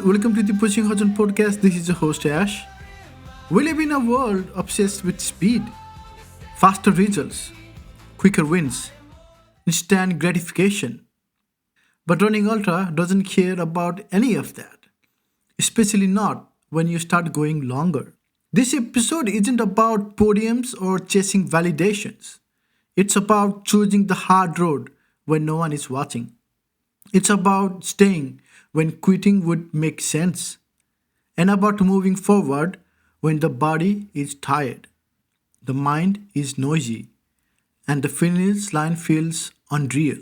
welcome to the Pushing Hudson podcast. This is your host Ash. We live in a world obsessed with speed, faster results, quicker wins, instant gratification. But running ultra doesn't care about any of that, especially not when you start going longer. This episode isn't about podiums or chasing validations. It's about choosing the hard road when no one is watching. It's about staying when quitting would make sense, and about moving forward when the body is tired, the mind is noisy, and the finish line feels unreal.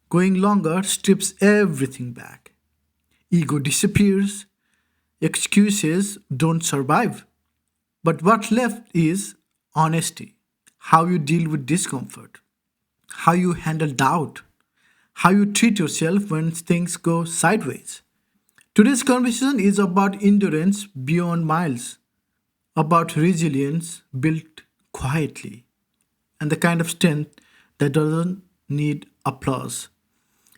Going longer strips everything back. Ego disappears, excuses don't survive. But what's left is honesty. How you deal with discomfort, how you handle doubt, how you treat yourself when things go sideways. Today's conversation is about endurance beyond miles, about resilience built quietly, and the kind of strength that doesn't need applause.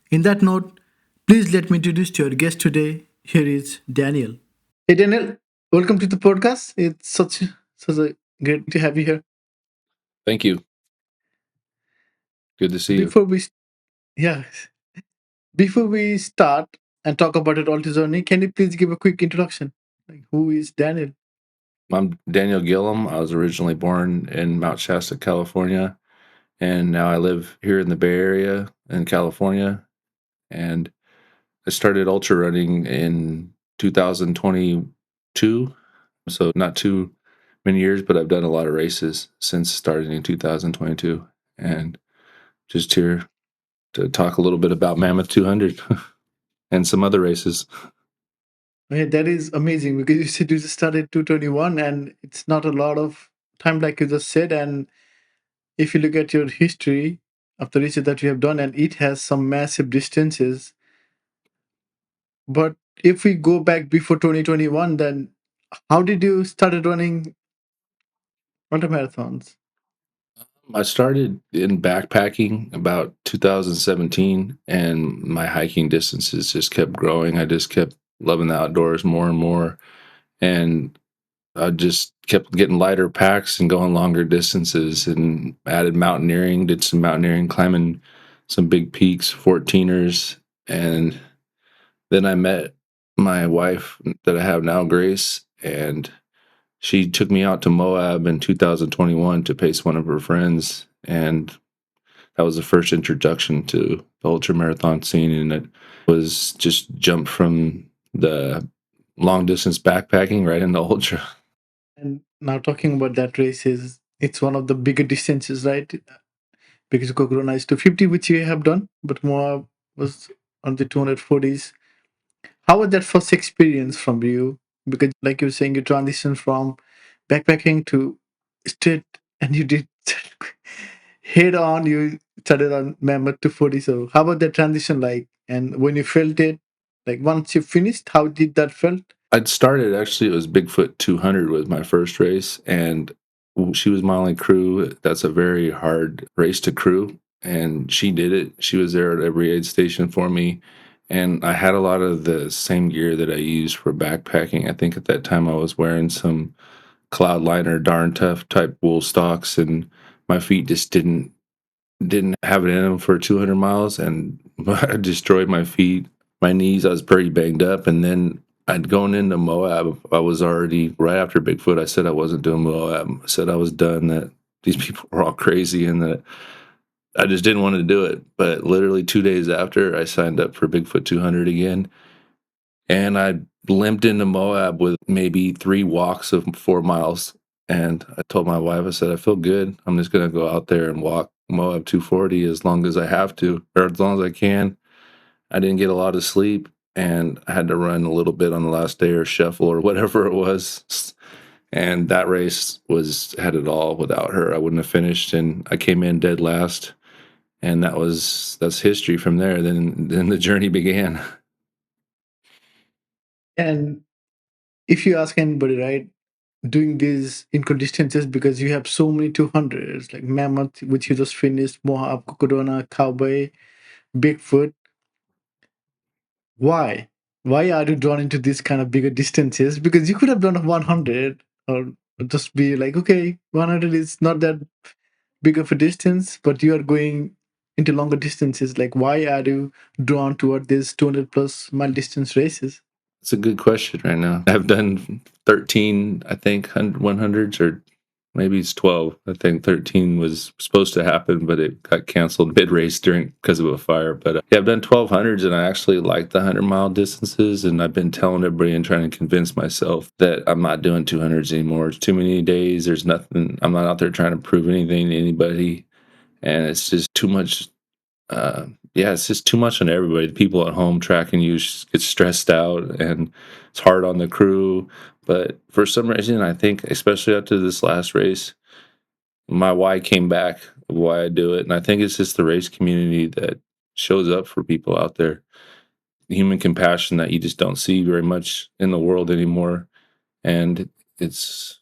In that note, please let me introduce to your guest today. Here is Daniel. Hey Daniel, welcome to the podcast. It's such a great to have you here. Thank you. Good to see you. Before we yeah, before we start and talk about your alto journey, can you please give a quick introduction? Like who is Daniel? I'm Daniel Gilliam. I was originally born in Mount Shasta, California, and now I live here in the Bay Area in California. And I started ultra running in 2022, so not too many years, but I've done a lot of races since starting in 2022. And just here to talk a little bit about Mammoth 200 and some other races. Yeah, that is amazing because you said you just started 221 and it's not a lot of time like you just said. And if you look at your history of the research that you have done, and it has some massive distances. But if we go back before 2021, then how did you started running ultramarathons? I started in backpacking about 2017, and my hiking distances just kept growing. I just kept loving the outdoors more and more, and I just kept getting lighter packs and going longer distances, and added mountaineering, did some mountaineering, climbing some big peaks, 14ers, and then I met my wife that I have now, Grace, and she took me out to Moab in 2021 to pace one of her friends, and that was the first introduction to the ultra marathon scene, and it was just jumped from the long distance backpacking right into ultra. And now talking about that race is it's one of the bigger distances, right? Because Corona is 250, which you have done, but Moab was on the 240s. How was that first experience from you? Because, like you were saying, you transitioned from backpacking to straight, and you did head on. You started on Mammoth 240. So, how about that transition like? And when you felt it, like once you finished, how did that felt? I'd started actually, it was Bigfoot 200 was my first race, and she was my only crew. That's a very hard race to crew, and she did it. She was there at every aid station for me, and I had a lot of the same gear that I used for backpacking. I think at that time I was wearing some Cloudliner darn tough type wool stocks, and my feet just didn't have it in them for 200 miles, and I destroyed my feet, my knees. I was pretty banged up, and then I'd gone into Moab. I was already right after Bigfoot. I said I wasn't doing Moab. I said I was done. That these people were all crazy, and that I just didn't want to do it. But literally 2 days after, I signed up for Bigfoot 200 again, and I limped into Moab with maybe 3 walks of 4 miles. And I told my wife, I said, I feel good. I'm just going to go out there and walk Moab 240 as long as I have to, or as long as I can. I didn't get a lot of sleep, and I had to run a little bit on the last day or shuffle or whatever it was. And that race had it all. Without her, I wouldn't have finished. And I came in dead last. And that's history from there. Then the journey began. And if you ask anybody, right, doing these inconsistencies because you have so many 200s like Mammoth, which you just finished, Moab, Cocodona, Cowboy, Bigfoot. Why? Why are you drawn into this kind of bigger distances? Because you could have done 100 or just be like, okay, 100 is not that big of a distance, but you are going into longer distances. Like, why are you drawn toward these 200 plus mile distance races? It's a good question right now. I've done 13, I think, 100s, or maybe it's 12. I think 13 was supposed to happen, but it got canceled mid race during because of a fire. But yeah, I've done 1200s, and I actually like the 100-mile distances. And I've been telling everybody and trying to convince myself that I'm not doing 200s anymore. It's too many days. There's nothing. I'm not out there trying to prove anything to anybody, and it's just too much. Yeah, it's just too much on everybody. The people at home tracking you get stressed out, and it's hard on the crew. But for some reason, I think, especially after this last race, my why came back of why I do it. And I think it's just the race community that shows up for people out there. Human compassion that you just don't see very much in the world anymore. And it's,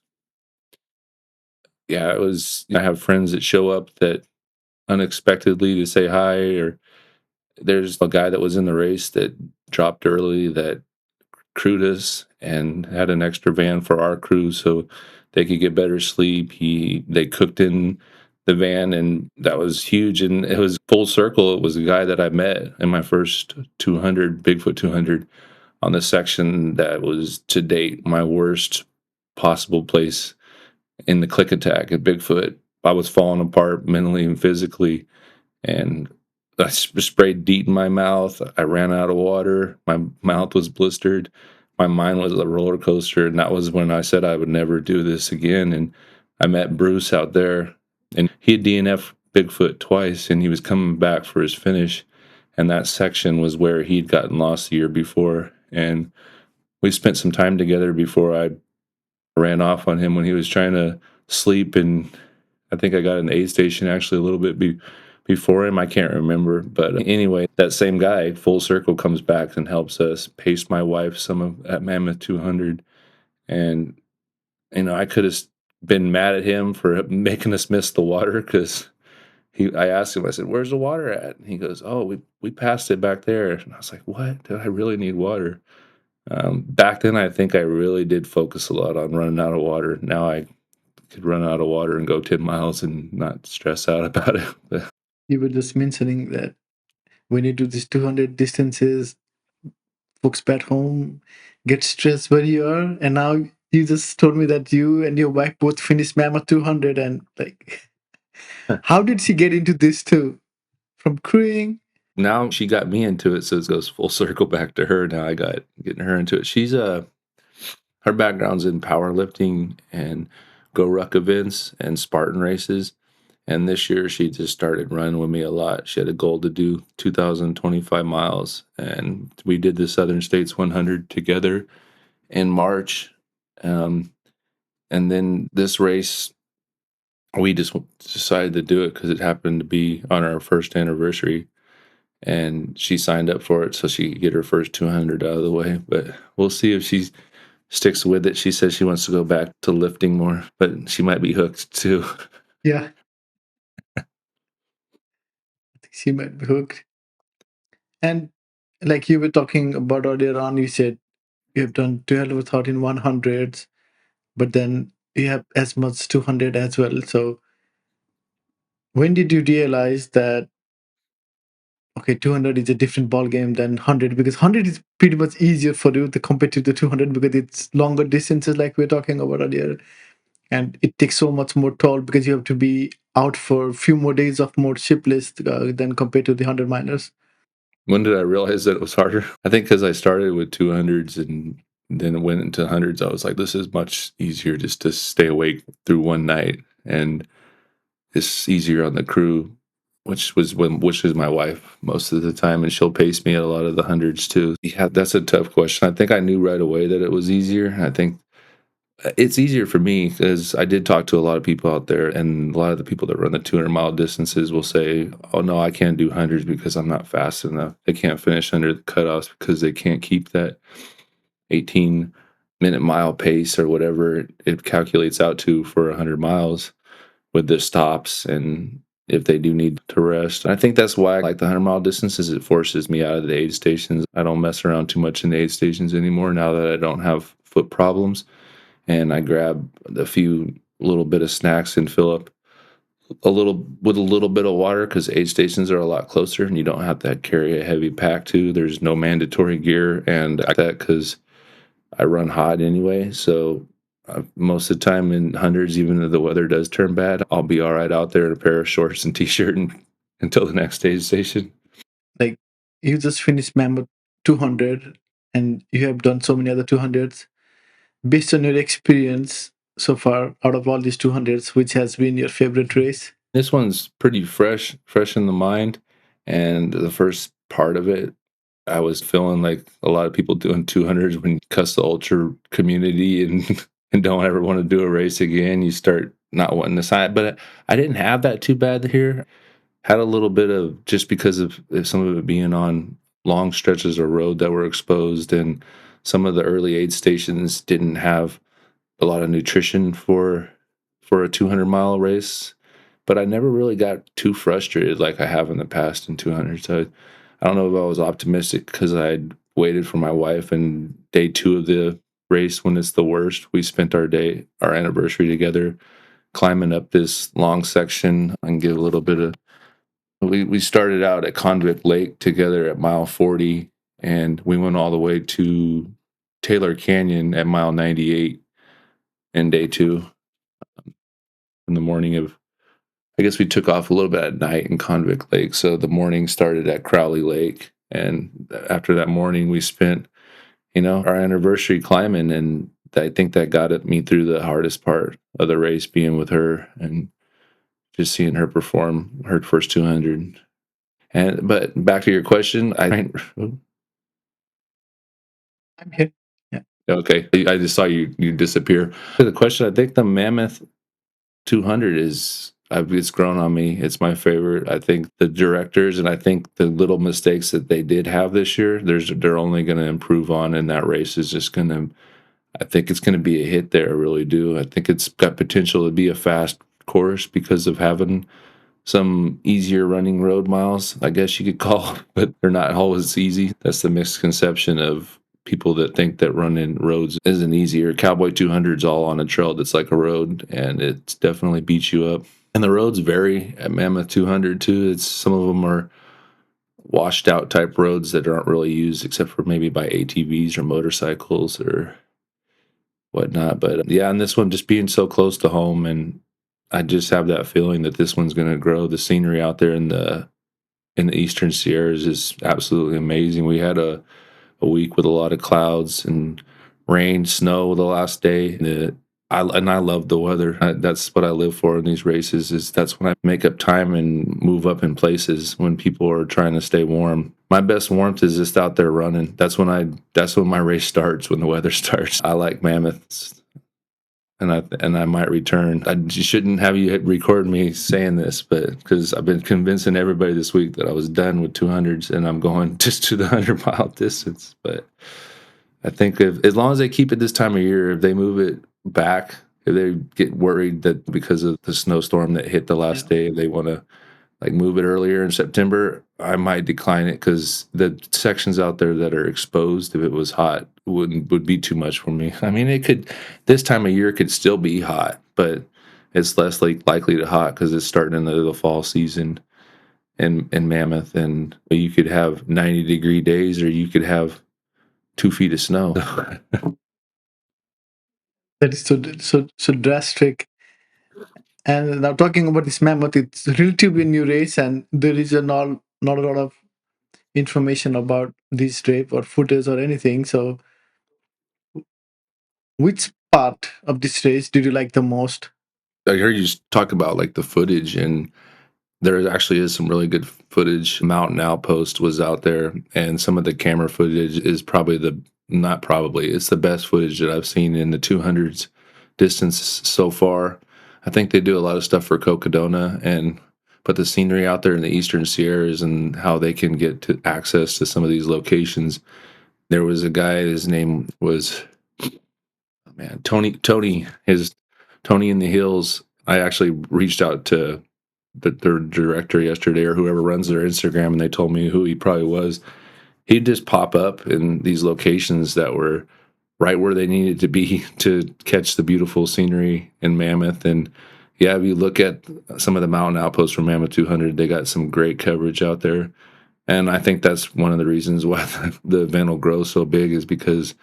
yeah, it was, I have friends that show up that unexpectedly to say hi, or there's a guy that was in the race that dropped early that crewed us and had an extra van for our crew so they could get better sleep. They cooked in the van, and that was huge. And it was full circle. It was a guy that I met in my first 200 Bigfoot 200 on the section that was to date my worst possible place in the click attack at Bigfoot. I was falling apart mentally and physically, and I sprayed DEET in my mouth. I ran out of water. My mouth was blistered. My mind was a roller coaster. And that was when I said I would never do this again. And I met Bruce out there, and he had DNF Bigfoot twice, and he was coming back for his finish. And that section was where he'd gotten lost the year before. And we spent some time together before I ran off on him when he was trying to sleep. And I think I got in the aid station actually a little bit before him. I can't remember. But anyway, that same guy, full circle, comes back and helps us pace my wife some of at Mammoth 200. And, I could have been mad at him for making us miss the water because I asked him, I said, "Where's the water at?" And he goes, "Oh, we passed it back there." And I was like, "What? Did I really need water?" Back then, I think I really did focus a lot on running out of water. Now I could run out of water and go 10 miles and not stress out about it. But You were just mentioning that when you do these 200 distances, folks back home get stressed where you are. And now you just told me that you and your wife both finished Mammoth 200. And like, how did she get into this too? From crewing? now she got me into it, so it goes full circle back to her. Now I got getting her into it. Her background's in powerlifting and go ruck events and Spartan races. And this year she just started running with me a lot. She had a goal to do 2,025 miles. And we did the Southern States 100 together in March. Um, and then this race, we just decided to do it because it happened to be on our first anniversary. And she signed up for it so she could get her first 200 out of the way. But we'll see if she sticks with it. She says she wants to go back to lifting more, but she might be hooked too. Yeah, I think she might be hooked. And like you were talking about earlier on, you said you have done 12 or 13 100s, but then you have as much 200 as well. So when did you realize that, okay, 200 is a different ball game than 100? Because 100 is pretty much easier for you to compare to the 200 because it's longer distances, like we were talking about earlier. And it takes so much more toll because you have to be out for a few more days of more shipless than compared to the 100 miners. When did I realize that it was harder? I think because I started with 200s and then went into hundreds, I was like, this is much easier just to stay awake through one night. And it's easier on the crew, which is my wife most of the time, and she'll pace me at a lot of the hundreds too. Yeah, that's a tough question. I think I knew right away that it was easier. I think it's easier for me because I did talk to a lot of people out there, and a lot of the people that run the 200-mile distances will say, "Oh no, I can't do hundreds because I'm not fast enough. They can't finish under the cutoffs because they can't keep that 18-minute mile pace or whatever it calculates out to for 100 miles with the stops." And if they do need to rest. I think that's why I like the 100-mile distances. It forces me out of the aid stations. I don't mess around too much in the aid stations anymore now that I don't have foot problems. And I grab a few little bit of snacks and fill up a little with a little bit of water because aid stations are a lot closer and you don't have to carry a heavy pack too. There's no mandatory gear and I like that because I run hot anyway. So most of the time in hundreds, even if the weather does turn bad, I'll be all right out there in a pair of shorts and t-shirt until the next aid station. Like, you just finished Mammoth 200 and you have done so many other 200s. Based on your experience so far, out of all these 200s, which has been your favorite race? This one's pretty fresh in the mind. And the first part of it, I was feeling like a lot of people doing 200s when you cuss the ultra community and and don't ever want to do a race again. You start not wanting to sign. But I didn't have that too bad here. Had a little bit of just because of some of it being on long stretches of road that were exposed, and some of the early aid stations didn't have a lot of nutrition for a 200-mile race. But I never really got too frustrated like I have in the past in 200. So I don't know if I was optimistic because I'd waited for my wife, and day two of the race, when it's the worst, we spent our anniversary together, climbing up this long section and give a little bit of. We started out at Convict Lake together at mile 40, and we went all the way to Taylor Canyon at mile 98 in day two in the morning of. I guess we took off a little bit at night in Convict Lake. So the morning started at Crowley Lake. And after that morning, we spent, our anniversary climbing. And I think that got me through the hardest part of the race, being with her and just seeing her perform her first 200. But back to your question, I'm here. Yeah. okay, I just saw you disappear. The question, I think the Mammoth 200 it's grown on me. It's my favorite. I think the directors and I think the little mistakes that they did have this year, they're only going to improve on, and that race is just going to. I think it's going to be a hit there. I really do. I think it's got potential to be a fast course because of having some easier running road miles, I guess you could call, but they're not always easy. That's the misconception of people that think that running roads isn't easier. Cowboy 200's all on a trail that's like a road, and it definitely beats you up. And the roads vary at Mammoth 200 too. It's some of them are washed out type roads that aren't really used except for maybe by ATVs or motorcycles or whatnot. But yeah, and this one just being so close to home, and I just have that feeling that this one's going to grow. The scenery out there in the Eastern Sierras is absolutely amazing. We had a week with a lot of clouds and rain, snow the last day. I love the weather. That's what I live for in these races. Is that's when I make up time and move up in places when people are trying to stay warm. My best warmth is just out there running. That's when my race starts, when the weather starts. I like mammoths, and I might return. I shouldn't have you record me saying this, but because I've been convincing everybody this week that I was done with 200s and I'm going just to the 100-mile distance. But I think as long as they keep it this time of year, if they move it back, if they get worried that because of the snowstorm that hit the Yeah. last day, they want to like move it earlier in September, I might decline it because the sections out there that are exposed, if it was hot, would be too much for me. I mean, it could this time of year could still be hot, but it's less likely to hot because it's starting into the fall season in Mammoth, and you could have 90-degree days, or you could have 2 feet of snow. That is so drastic. And now talking about this Mammoth, it's relatively new race, and there is not a lot of information about this race or footage or anything. So, which part of this race did you like the most? I heard you talk about like the footage, and there actually is some really good footage. Mountain Outpost was out there, and some of the camera footage is probably not probably, it's the best footage that I've seen in the 200s distance so far. I think they do a lot of stuff for Cocodona, and but the scenery out there in the Eastern Sierras and how they can get to access to some of these locations. There was a guy, his name was, oh man, Tony in the Hills. I actually reached out to their director yesterday, or whoever runs their Instagram, and they told me who he probably was. He'd just pop up in these locations that were right where they needed to be to catch the beautiful scenery in Mammoth. And yeah, if you look at some of the mountain outposts from Mammoth 200, they got some great coverage out there. And I think that's one of the reasons why the event will grow so big, is because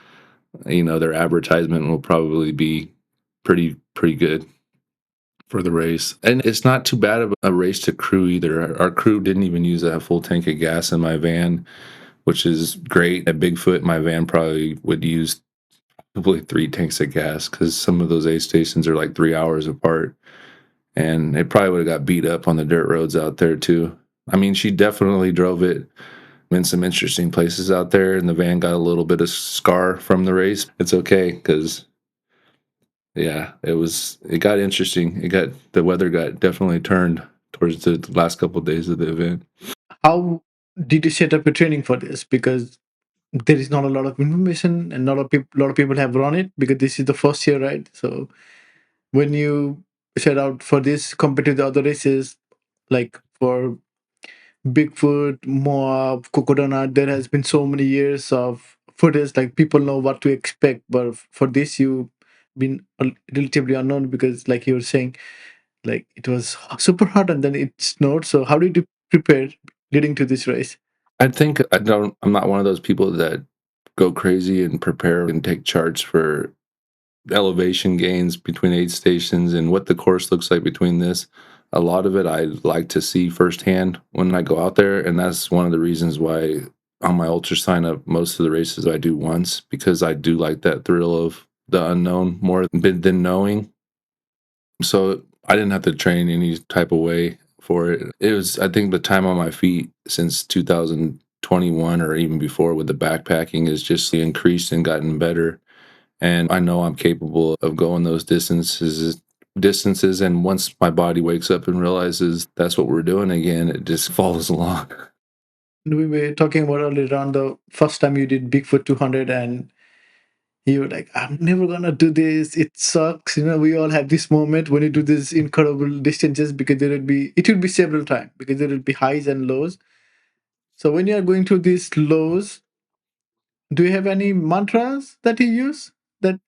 their advertisement will probably be pretty good for the race. And it's not too bad of a race to crew either. Our crew didn't even use a full tank of gas in my van, which is great. At Bigfoot, my van probably would use probably 3 tanks of gas, because some of those aid stations are like 3 hours apart, and it probably would have got beat up on the dirt roads out there too. I mean, she definitely drove it in some interesting places out there, and the van got a little bit of scar from the race. It's okay, because yeah, it got interesting. The weather got definitely turned towards the last couple of days of the event. How did you set up your training for this? Because there is not a lot of information, and lot of people have run it because this is the first year, right? So when you set out for this compared to the other races, like for Bigfoot, Moab, Cocodona, there has been so many years of footage, like people know what to expect. But for this, you've been relatively unknown because, like you were saying, like it was super hot and then it snowed. So how did you prepare leading to this race? I think I'm not one of those people that go crazy and prepare and take charts for elevation gains between aid stations and what the course looks like between this. A lot of it I like to see firsthand when I go out there, and that's one of the reasons why on my ultra sign up most of the races I do once, because I do like that thrill of the unknown more than knowing. So I didn't have to train any type of way for it. It was, I think, the time on my feet since 2021 or even before with the backpacking is just increased and gotten better, and I know I'm capable of going those distances. And once my body wakes up and realizes that's what we're doing again, it just follows along. We were talking about earlier on the first time you did Bigfoot 200, and you were like, I'm never gonna do this. It sucks. We all have this moment when you do this incredible distances because it will be several times because there will be highs and lows. So when you are going through these lows, do you have any mantras that you use that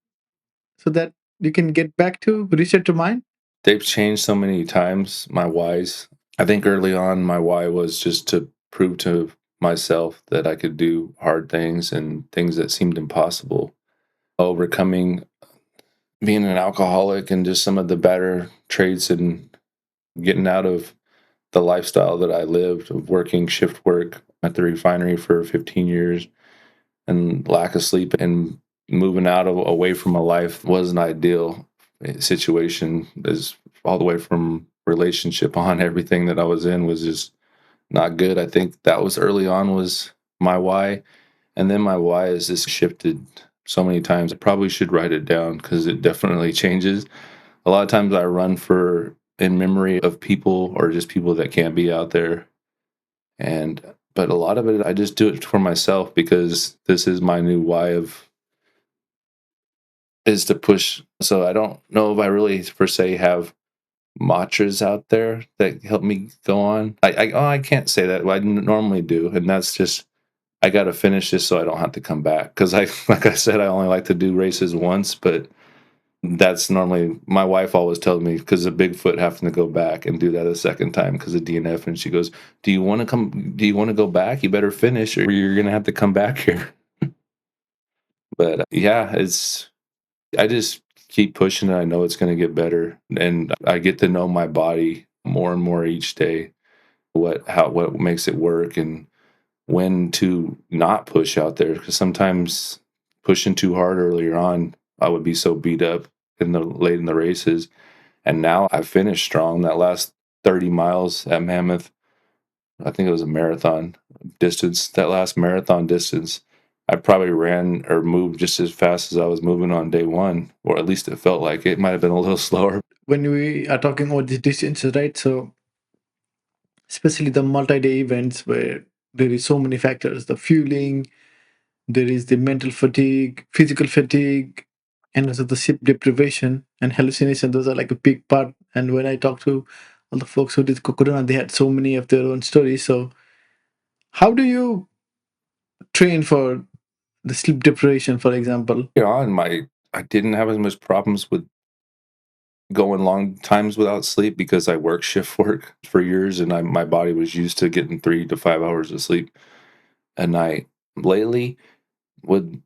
so that you can get back to reset your mind? They've changed so many times, my whys. I think early on my why was just to prove to myself that I could do hard things and things that seemed impossible. Overcoming being an alcoholic and just some of the better traits, and getting out of the lifestyle that I lived of working shift work at the refinery for 15 years, and lack of sleep, and moving away from a life wasn't ideal situation. Is all the way from relationship on, everything that I was in was just not good. I think that was early on was my why. And then my why is just shifted so many times. I probably should write it down because it definitely changes. A lot of times I run for in memory of people, or just people that can't be out there. And but a lot of it I just do it for myself, because this is my new why of is to push. So I don't know if I really per se have mantras out there that help me go on. I can't say that. Well, I normally do, and that's just I got to finish this so I don't have to come back, because I like I said I only like to do races once, but that's normally my wife always tells me, because of Bigfoot having to go back and do that a second time because of DNF, and she goes, "Do you want to come? Do you want to go back? You better finish, or you're gonna have to come back here." But yeah, it's I just keep pushing it. I know it's going to get better, and I get to know my body more and more each day. What makes it work, and when to not push out there, because sometimes pushing too hard earlier on, I would be so beat up in the late in the races. And now I finished strong. That last 30 miles at Mammoth, I think it was a marathon distance. That last marathon distance, I probably ran or moved just as fast as I was moving on day one, or at least it felt like it. Might have been a little slower. When we are talking about the distances, right? So especially the multi-day events where there is so many factors, the fueling, there is the mental fatigue, physical fatigue, and also the sleep deprivation and hallucination. Those are like a big part. And when I talk to all the folks who did Corona, they had so many of their own stories. So how do you train for the sleep deprivation, for example? And I didn't have as much problems with going long times without sleep because I work shift work for years, and my body was used to getting 3 to 5 hours of sleep a night. Lately, with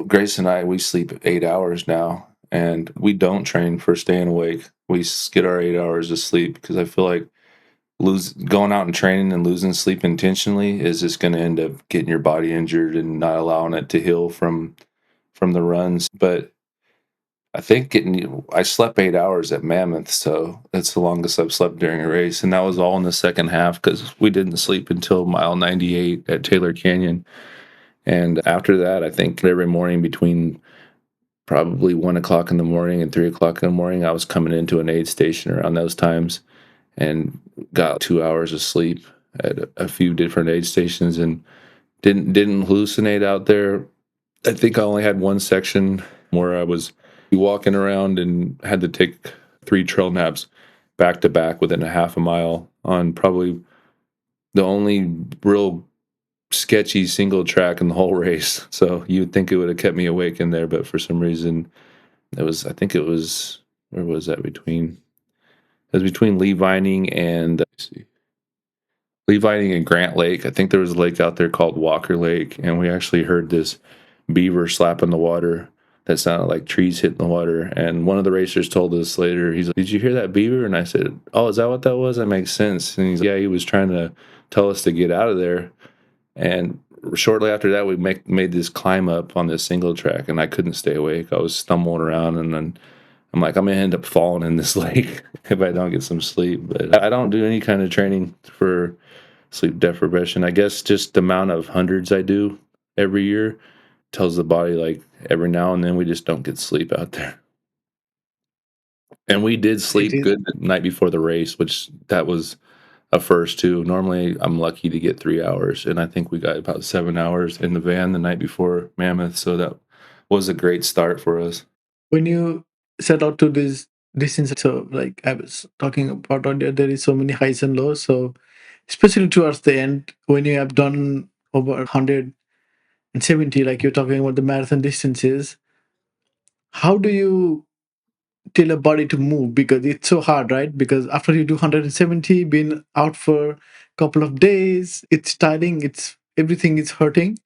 Grace and I, we sleep 8 hours now, and we don't train for staying awake. We get our 8 hours of sleep because I feel like lose going out and training and losing sleep intentionally is just going to end up getting your body injured and not allowing it to heal from the runs. But I think I slept 8 hours at Mammoth, so that's the longest I've slept during a race, and that was all in the second half because we didn't sleep until mile 98 at Taylor Canyon. And after that, I think every morning between probably 1 o'clock in the morning and 3 o'clock in the morning, I was coming into an aid station around those times and got 2 hours of sleep at a few different aid stations and didn't hallucinate out there. I think I only had one section where I was walking around and had to take 3 trail naps back to back within a half a mile on probably the only real sketchy single track in the whole race. So you would think it would have kept me awake in there, but for some reason I think it was, where was that between? It was between Lee Vining and, let's see, Lee Vining and Grant Lake. I think there was a lake out there called Walker Lake, and we actually heard this beaver slapping the water that sounded like trees hitting the water. And one of the racers told us later, he's like, "Did you hear that beaver?" And I said, "Oh, is that what that was? That makes sense." And he's like, "Yeah, he was trying to tell us to get out of there." And shortly after that, we made this climb up on this single track, and I couldn't stay awake. I was stumbling around, and then I'm like, I'm gonna end up falling in this lake if I don't get some sleep. But I don't do any kind of training for sleep deprivation. I guess just the amount of hundreds I do every year tells the body, like, every now and then we just don't get sleep out there. And we did It sleep is. good the night before the race, which that was a first too. Normally I'm lucky to get 3 hours, and I think we got about 7 hours in the van the night before Mammoth. So that was a great start for us. When you set out to this distance, so like I was talking about earlier, there is so many highs and lows. So especially towards the end, when you have done over 170, like you're talking about the marathon distances, how do you tell a body to move? Because it's so hard, right? Because after you do 170, been out for a couple of days, it's tiring, it's everything is hurting.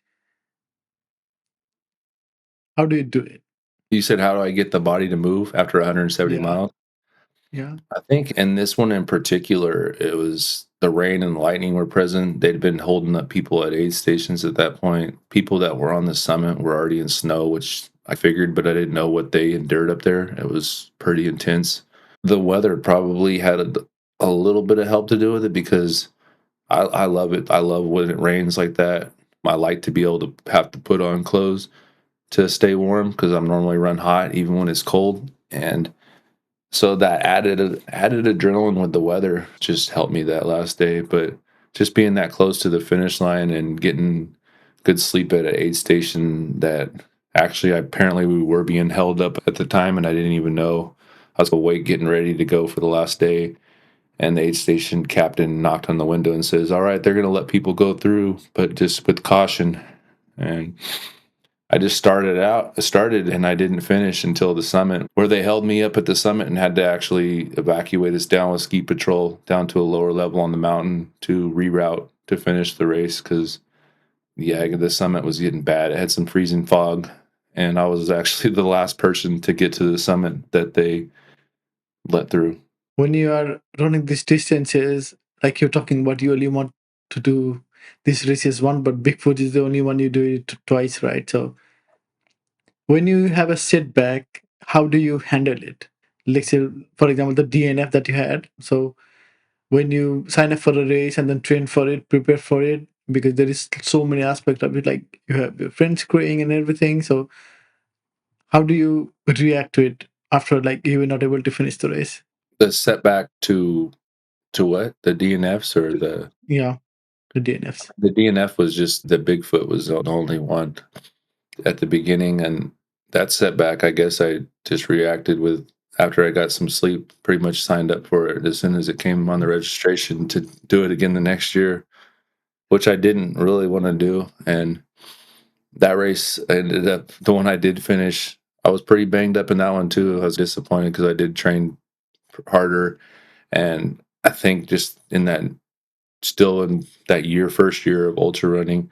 How do you do it? You said, how do I get the body to move after 170 Yeah, miles? yeah. I think in this one in particular, it was the rain and lightning were present. They'd been holding up people at aid stations at that point. People that were on the summit were already in snow, which I figured, but I didn't know what they endured up there. It was pretty intense. The weather probably had a little bit of help to do with it because I love it. I love when it rains like that. I like to be able to have to put on clothes to stay warm because I'm normally run hot even when it's cold. And so that added adrenaline with the weather just helped me that last day. But just being that close to the finish line and getting good sleep at an aid station that actually apparently we were being held up at the time and I didn't even know. I was awake getting ready to go for the last day, and the aid station captain knocked on the window and says, "All right, they're going to let people go through, but just with caution." And I just started, and I didn't finish until the summit, where they held me up at the summit and had to actually evacuate us down with ski patrol down to a lower level on the mountain to reroute to finish the race. Because, yeah, the summit was getting bad. It had some freezing fog, and I was actually the last person to get to the summit that they let through. When you are running these distances, like you're talking about, you only want to do this race is one, but Bigfoot is the only one you do it twice, right? So when you have a setback, how do you handle it? Let's say, for example, the DNF that you had. So when you sign up for a race and then train for it, prepare for it, because there is so many aspects of it, like you have your friends crewing and everything. So how do you react to it after like you were not able to finish the race? The setback to what? The DNFs or Yeah, the DNFs. the DNF was just the Bigfoot was the only one at the beginning, and that setback, I guess I just reacted with after I got some sleep, pretty much signed up for it as soon as it came on the registration to do it again the next year, which I didn't really want to do. And that race ended up the one I did finish. I was pretty banged up in that one too. I was disappointed because I did train harder, and I think just in that still in that year, first year of ultra running,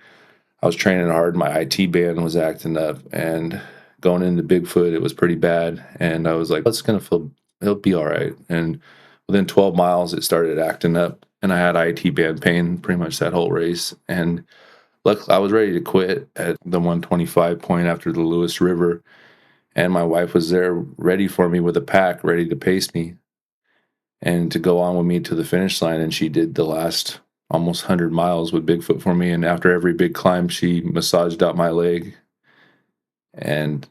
I was training hard. My IT band was acting up, and going into Bigfoot, it was pretty bad. And I was like, "It's gonna feel, it'll be all right." And within 12 miles, it started acting up, and I had IT band pain pretty much that whole race. And luckily, I was ready to quit at the 125 point after the Lewis River, and my wife was there ready for me with a pack, ready to pace me and to go on with me to the finish line. And she did the last almost 100 miles with Bigfoot for me. And after every big climb, she massaged out my leg, and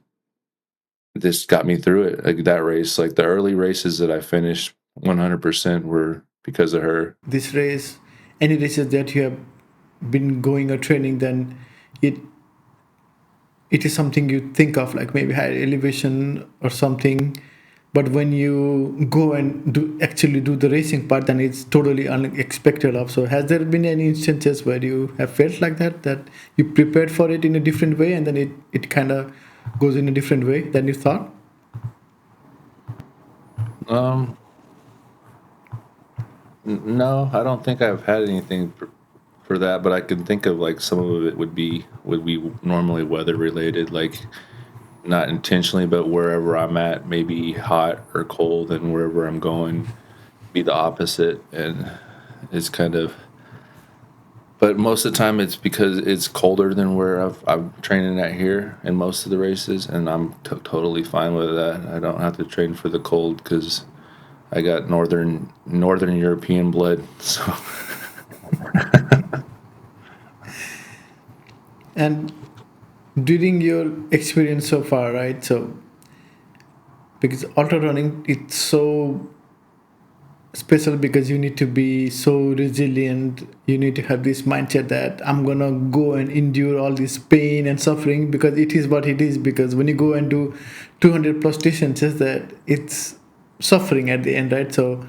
this got me through it. Like that race, like the early races that I finished 100% were because of her. This race, any races that you have been going or training, then it it is something you think of, like maybe higher elevation or something. But when you go and actually do the racing part, then it's totally unexpected of. So has there been any instances where you have felt like that you prepared for it in a different way, and then it kind of goes in a different way than you thought? Um, no, I don't think I've had anything for that, but I can think of like some of it would be normally weather related, like not intentionally, but wherever I'm at, maybe hot or cold, and wherever I'm going, be the opposite. And it's kind of, but most of the time it's because it's colder than where I'm training at here in most of the races, and I'm totally fine with that. I don't have to train for the cold because I got northern European blood. So And during your experience so far, right? So because ultra running, it's so special because you need to be so resilient. You need to have this mindset that I'm gonna go and endure all this pain and suffering because it is what it is. Because when you go and do 200 plus distances, that it's suffering at the end, right? So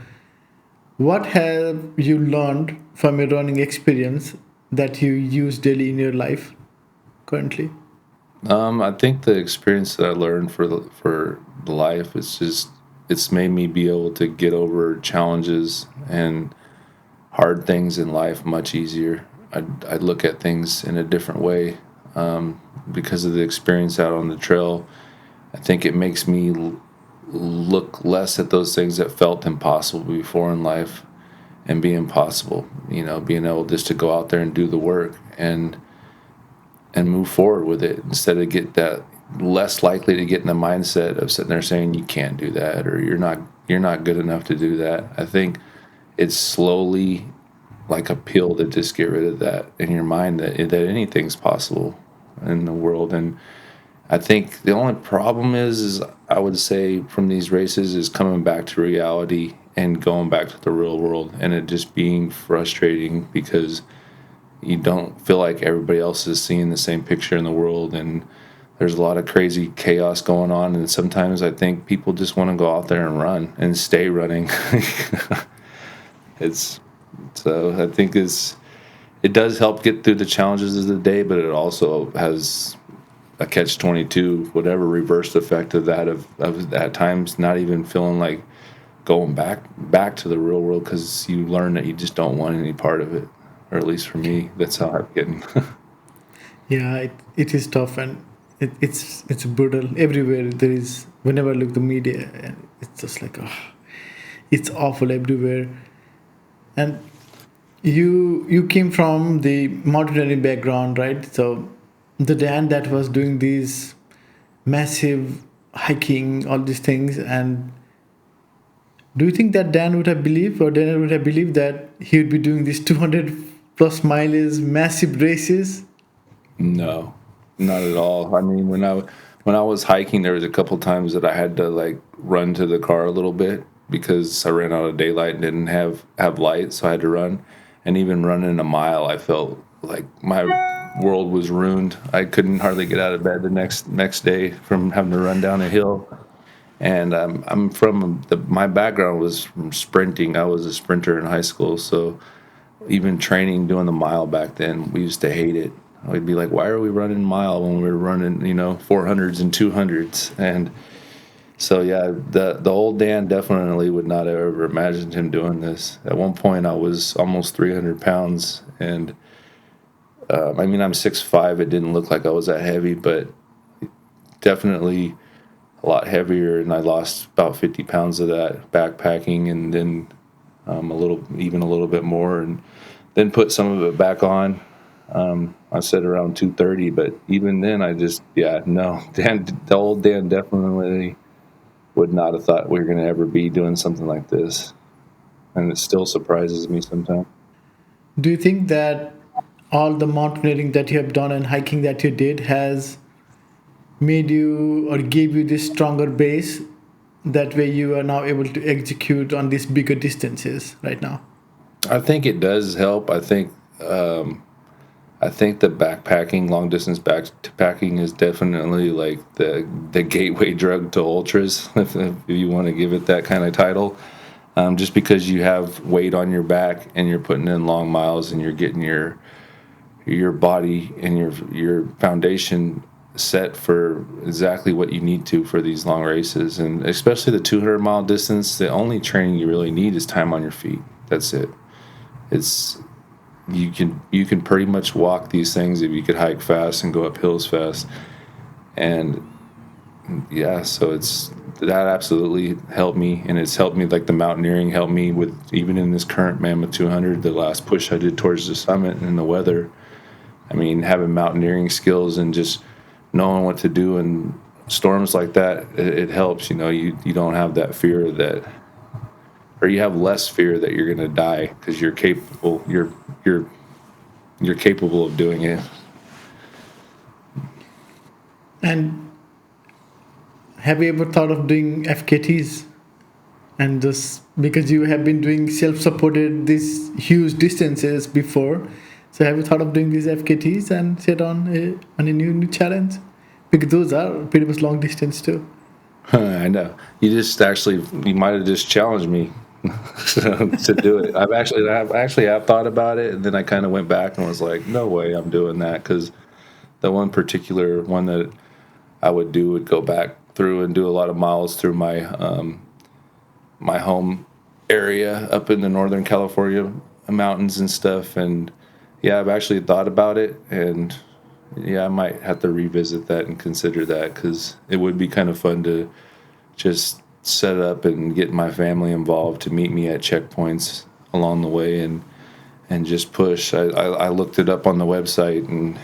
what have you learned from your running experience that you use daily in your life currently? I think the experience that I learned for the life is just it's made me be able to get over challenges and hard things in life much easier. I look at things in a different way because of the experience out on the trail. I think it makes me look less at those things that felt impossible before in life and be impossible. You know, being able just to go out there and do the work and move forward with it instead of get that less likely to get in the mindset of sitting there saying you can't do that or you're not good enough to do that. I think it's slowly like a pill to just get rid of that in your mind that anything's possible in the world. And I think the only problem is I would say from these races is coming back to reality and going back to the real world, and it just being frustrating because you don't feel like everybody else is seeing the same picture in the world, and there's a lot of crazy chaos going on. And sometimes I think people just want to go out there and run and stay running. It's so I think it does help get through the challenges of the day, but it also has a catch 22, whatever reverse effect of that of at times not even feeling like going back to the real world because you learn that you just don't want any part of it, or at least for me, that's how I'm getting. Yeah, it is tough, and it's brutal everywhere. There is, whenever I look the media, and it's just like, oh, it's awful everywhere. And you came from the mountaineering background, right? So the Dan that was doing these massive hiking, all these things, and do you think that Dan would have believed, or Dan would have believed that he would be doing these 200 plus miles, massive races? No, not at all. I mean, when I was hiking, there was a couple times that I had to like run to the car a little bit because I ran out of daylight and didn't have light, so I had to run. And even running a mile, I felt like my world was ruined. I couldn't hardly get out of bed the next day from having to run down a hill. And I'm from my background was from sprinting. I was a sprinter in high school, so even training doing the mile back then, we used to hate it. We'd be like, why are we running mile when we were running, 400s and 200s? And so yeah, the old Dan definitely would not have ever imagined him doing this. At one point, I was almost 300 pounds, and I mean, I'm 6'5". It didn't look like I was that heavy, but definitely a lot heavier, and I lost about 50 pounds of that backpacking, and then even a little bit more, and then put some of it back on. I said around 230, but even then, yeah, no, the old Dan definitely would not have thought we were going to ever be doing something like this, and it still surprises me sometimes. Do you think that all the mountaineering that you have done and hiking that you did has made you or gave you this stronger base? That way you are now able to execute on these bigger distances right now. I think it does help. I think the backpacking, long distance backpacking, is definitely like the gateway drug to ultras, if you want to give it that kind of title. Just because you have weight on your back and you're putting in long miles and you're getting your body and your foundation set for exactly what you need to for these long races, and especially the 200-mile distance. The only training you really need is time on your feet. That's it. It's you can pretty much walk these things if you could hike fast and go up hills fast. And yeah, so it's that absolutely helped me, and it's helped me. Like the mountaineering helped me with, even in this current Mammoth 200, the last push I did towards the summit, and the weather. I mean, having mountaineering skills and just knowing what to do in storms like that, it helps. You don't have that fear that, or you have less fear that you're going to die because you're capable. You're capable of doing it. And have you ever thought of doing FKTs? And just because you have been doing self-supported these huge distances before, so have you thought of doing these FKTs and set on a new challenge? Because those are pretty much long distance too. I know. You might have just challenged me to do it. I've thought about it, and then I kind of went back and was like, no way, I'm doing that, because the one particular one that I would go back through and do a lot of miles through my home area up in the Northern California mountains and stuff. And yeah, I've actually thought about it, and yeah, I might have to revisit that and consider that, because it would be kind of fun to just set up and get my family involved to meet me at checkpoints along the way, and just push. I looked it up on the website, and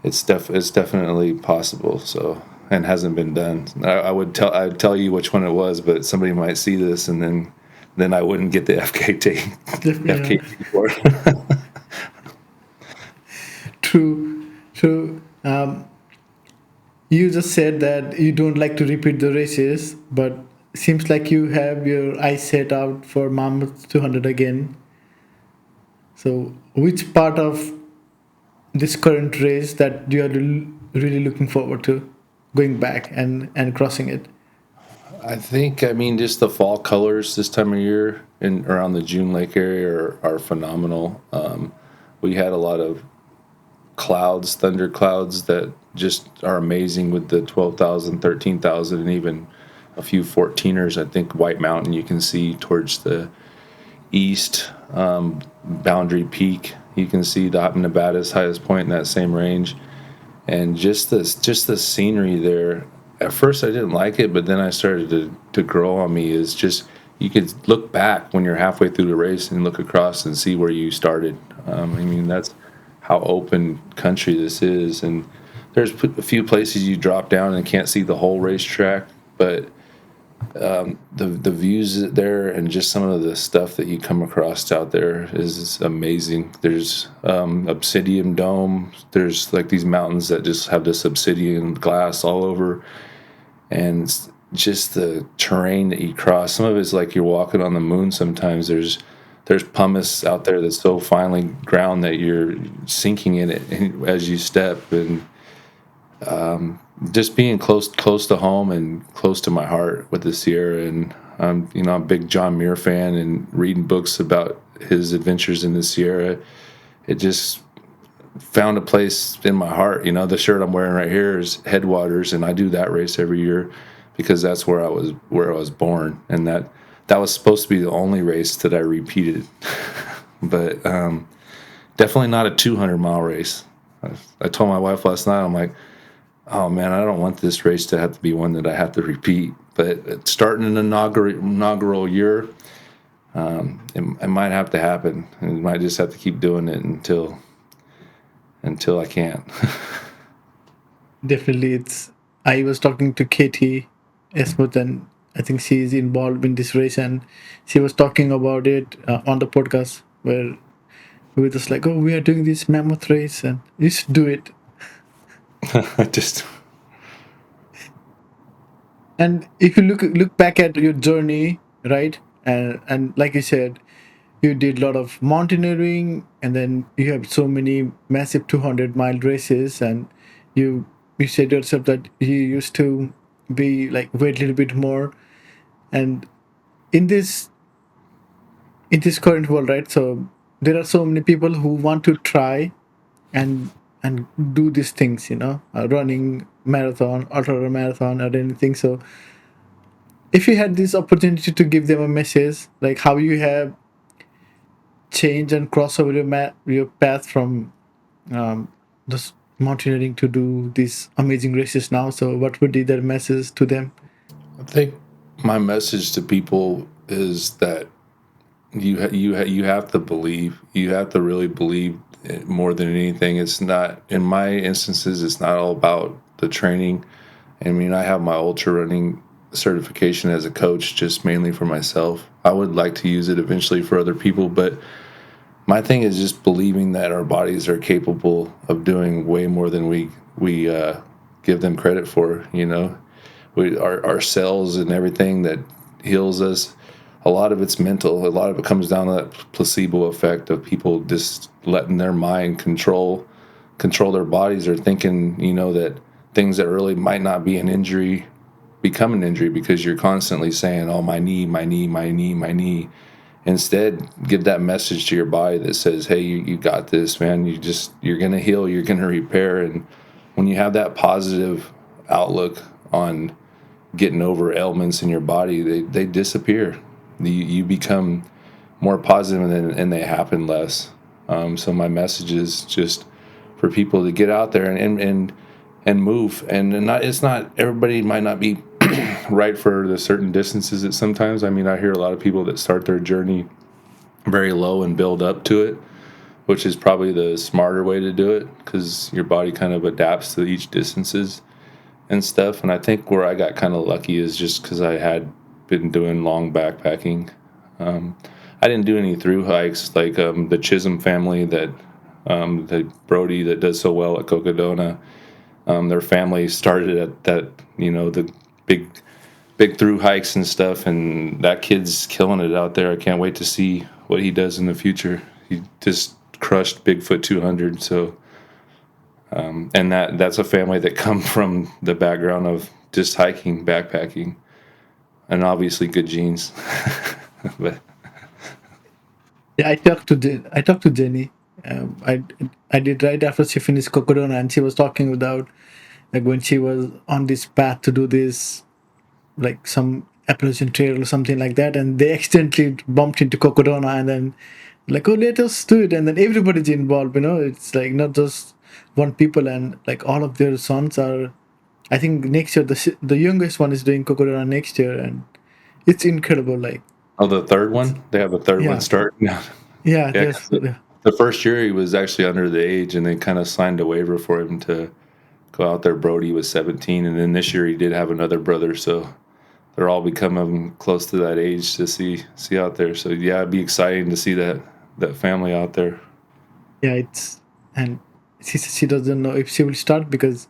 it's definitely possible. So, and hasn't been done. I'd tell you which one it was, but somebody might see this, and then I wouldn't get the FKT Yeah. FKT for it. True. You just said that you don't like to repeat the races, but seems like you have your eyes set out for Mammoth 200 again. So, which part of this current race that you are really looking forward to going back and crossing it? I mean, just the fall colors this time of year and around the June Lake area are phenomenal. We had a lot of clouds, thunder clouds, that just are amazing with the 12,000, 13,000, and even a few 14ers. I think White Mountain you can see towards the east, Boundary Peak. You can see Nevada's highest point in that same range. And just the scenery there. At first I didn't like it, but then I started to grow on me. Is just, you could look back when you're halfway through the race and look across and see where you started. I mean, that's how open country this is, and there's a few places you drop down and can't see the whole racetrack, but the views there and just some of the stuff that you come across out there is amazing. There's obsidian dome. There's like these mountains that just have this obsidian glass all over, and just the terrain that you cross. Some of it's like you're walking on the moon. Sometimes there's pumice out there that's so finely ground that you're sinking in it as you step. And just being close to home and close to my heart with the Sierra. And I'm a big John Muir fan, and reading books about his adventures in the Sierra, it just found a place in my heart. The shirt I'm wearing right here is Headwaters, and I do that race every year because that's where I was born, and that was supposed to be the only race that I repeated. But definitely not a 200-mile race. I told my wife last night, I'm like, oh man, I don't want this race to have to be one that I have to repeat. But starting an inaugural year, it might have to happen. And I might just have to keep doing it until I can't. Definitely, it's. I was talking to Katie Esmouth, and I think she is involved in this race, and she was talking about it on the podcast where we were just like, "Oh, we are doing this mammoth race, and you should do it." I just And if you look back at your journey, right, and like you said, you did a lot of mountaineering, and then you have so many massive 200-mile races, and you you said yourself that you used to be like weight a little bit more, and in this current world, right? So there are so many people who want to try and and do these things, running marathon, ultra marathon, or anything. So if you had this opportunity to give them a message, like how you have changed and crossed over your path from this mountaineering to do these amazing races now, so what would be their message to them? I think my message to people is that you have to believe. You have to really believe it more than anything. It's not, in my instances, it's not all about the training. I mean, I have my ultra running certification as a coach just mainly for myself. I would like to use it eventually for other people, but my thing is just believing that our bodies are capable of doing way more than we give them credit for. Our cells and everything that heals us, a lot of it's mental. A lot of it comes down to that placebo effect of people just letting their mind control their bodies, or thinking, that things that really might not be an injury become an injury because you're constantly saying, oh, my knee, my knee, my knee, my knee. Instead, give that message to your body that says, hey, you got this, man. You're going to heal, you're going to repair. And when you have that positive outlook on getting over ailments in your body, they disappear. You become more positive, and they happen less. So my message is just for people to get out there and move. And not, it's not, everybody might not be right for the certain distances that sometimes. I mean, I hear a lot of people that start their journey very low and build up to it, which is probably the smarter way to do it because your body kind of adapts to each distances and stuff. And I think where I got kind of lucky is just because I had been doing long backpacking. I didn't do any through hikes like the Chisholm family the Brody that does so well at Cocodona. Their family started at that, the big through hikes and stuff, and that kid's killing it out there. I can't wait to see what he does in the future. He just crushed Bigfoot 200. So and that's a family that come from the background of just hiking, backpacking, and obviously good genes. But Yeah, I talked to Jenny. I did right after she finished Cocodona, and she was talking about like when she was on this path to do this, like some Appalachian Trail or something like that, and they accidentally bumped into Cocodona, and then like, oh, let us do it, and then everybody's involved. It's like not just one people, and like all of their sons are. I think next year the youngest one is doing Cocodona next year, and it's incredible. Like, oh, the third it's one, they have a third one yeah, starting now. yeah, Yeah, there's 'cause the first year he was actually under the age, and they kind of signed a waiver for him to go out there. Brody was 17, and then this year he did have another brother, so they're all becoming close to that age to see out there. So yeah, it'd be exciting to see that family out there. yeah, it's and she doesn't know if she will start because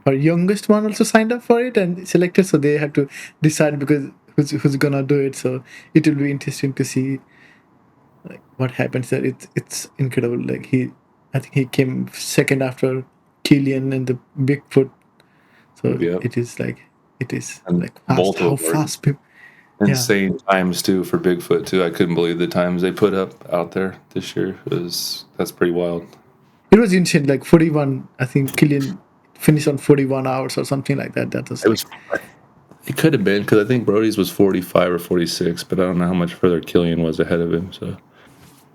her youngest one also signed up for it and selected, so they have to decide because who's gonna do it. So it will be interesting to see like what happens there. It's incredible. Like I think he came second after Gilliam and the Bigfoot. So Yep. it is And like fast. both How of them are fast people? Yeah, insane times too for Bigfoot too. I couldn't believe the times they put up out there this year. That's pretty wild. it was insane. Like 41. I think Killian finished on 41 hours or something like that. That was It like was. It could have been because I think Brody's was 45 or 46, but I don't know how much further Killian was ahead of him. So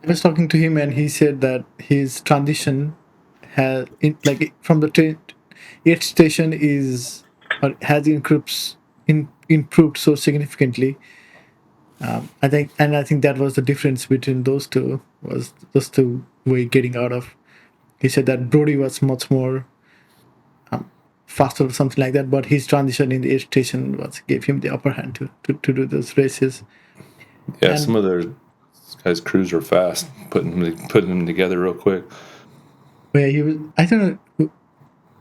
I was talking to him and he said that his transition has like from the eighth station is or has improved so significantly. I think that was the difference between those two was those two way getting out of. He said that Brody was much more faster or something like that, but his transition in the eighth station was gave him the upper hand to do those races. yeah, some And of their guys' crews were fast, putting them together real quick. where he was, I don't know,